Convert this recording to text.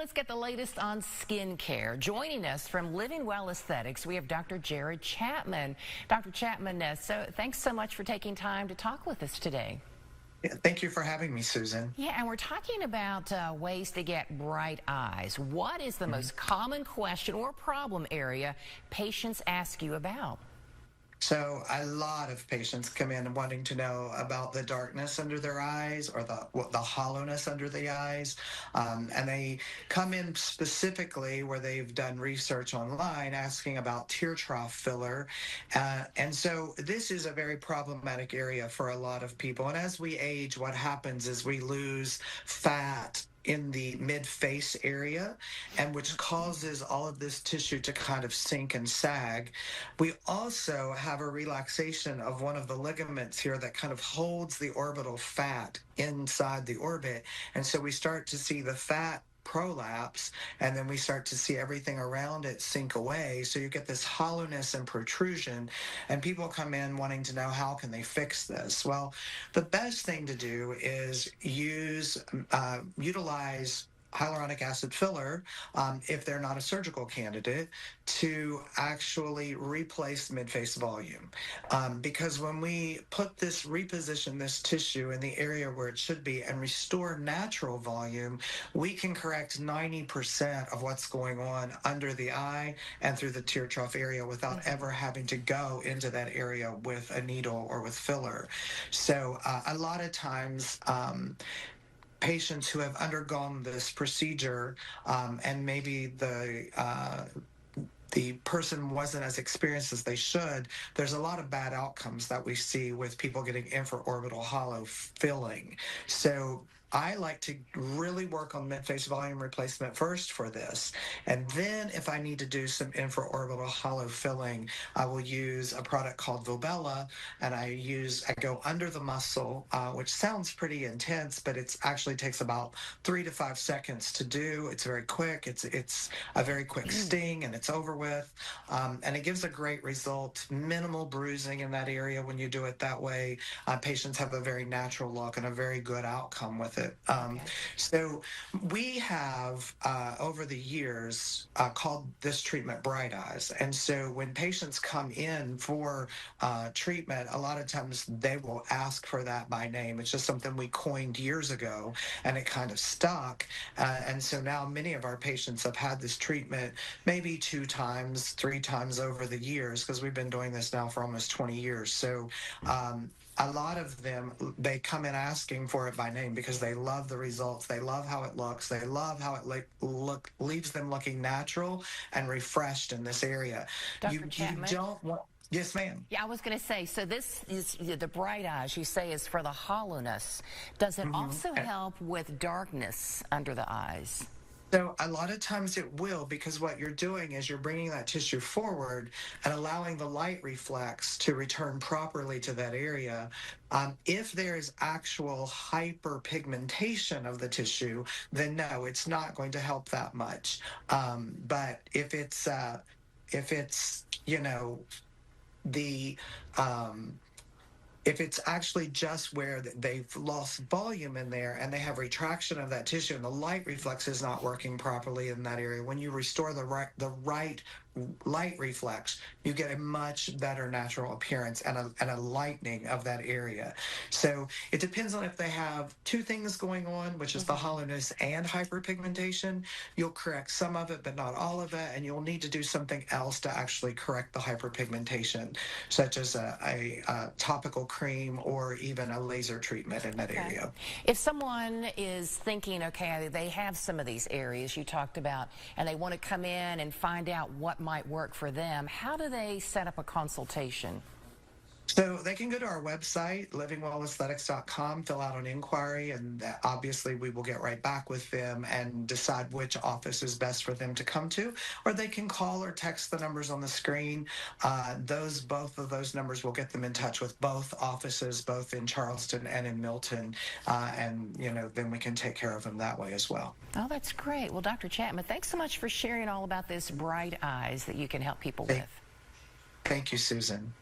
let's get the latest on skincare. Joining us from Living Well Aesthetics, we have Dr. Jared Chapman. Dr. Chapman, thanks so much for taking time to talk with us today. Yeah, thank you for having me, Susan. Yeah, and we're talking about ways to get bright eyes. What is the most common question or problem area patients ask you about? So a lot of patients come in wanting to know about the darkness under their eyes or the hollowness under the eyes. And they come in specifically where they've done research online asking about tear trough filler. And so this is a very problematic area for a lot of people. And as we age, what happens is we lose fat in the mid-face area, and which causes all of this tissue to kind of sink and sag. We also have a relaxation of one of the ligaments here that kind of holds the orbital fat inside the orbit. And so we start to see the fat prolapse, and then we start to see everything around it sink away. So you get this hollowness and protrusion, and people come in wanting to know how can they fix this. Well, the best thing to do is utilize hyaluronic acid filler, if they're not a surgical candidate, to actually replace midface volume. Because when we reposition this tissue in the area where it should be and restore natural volume, we can correct 90% of what's going on under the eye and through the tear trough area without ever having to go into that area with a needle or with filler. So a lot of times, patients who have undergone this procedure, and maybe the person wasn't as experienced as they should, there's a lot of bad outcomes that we see with people getting infraorbital hollow filling. So I like to really work on midface volume replacement first for this. And then if I need to do some infraorbital hollow filling, I will use a product called Volbella, and I go under the muscle, which sounds pretty intense, but it actually takes about 3 to 5 seconds to do. It's very quick. It's a very quick sting, and it's over with. And it gives a great result. Minimal bruising in that area when you do it that way. Patients have a very natural look and a very good outcome with it. So we have, over the years, called this treatment Bright Eyes. And so when patients come in for treatment, a lot of times they will ask for that by name. It's just something we coined years ago, and it kind of stuck. And so now many of our patients have had this treatment maybe 2 times, 3 times over the years, because we've been doing this now for almost 20 years. So a lot of them, they come in asking for it by name because they love the results. They love how it looks. They love how it leaves them looking natural and refreshed in this area. Dr. Chapman? You don't want... Yes, ma'am. Yeah, I was going to say, so this is the bright eyes, you say, is for the hollowness. Does it also help with darkness under the eyes? So a lot of times it will, because what you're doing is you're bringing that tissue forward and allowing the light reflex to return properly to that area. If there's actual hyperpigmentation of the tissue, then no, it's not going to help that much. But if it's if it's actually just where they've lost volume in there and they have retraction of that tissue and the light reflex is not working properly in that area, when you restore the right light reflex, you get a much better natural appearance and a lightening of that area. So it depends on if they have 2 things going on, which is the hollowness and hyperpigmentation. You'll correct some of it, but not all of it, and you'll need to do something else to actually correct the hyperpigmentation, such as a topical cream or even a laser treatment in that area. If someone is thinking, okay, they have some of these areas you talked about, and they want to come in and find out what might work for them, how do they set up a consultation? So they can go to our website, livingwellaesthetics.com, fill out an inquiry, and obviously we will get right back with them and decide which office is best for them to come to. Or they can call or text the numbers on the screen. Both of those numbers will get them in touch with both offices, both in Charleston and in Milton, and then we can take care of them that way as well. Oh, that's great. Well, Dr. Chapman, thanks so much for sharing all about this Bright Eyes that you can help people with. Thank you, Susan.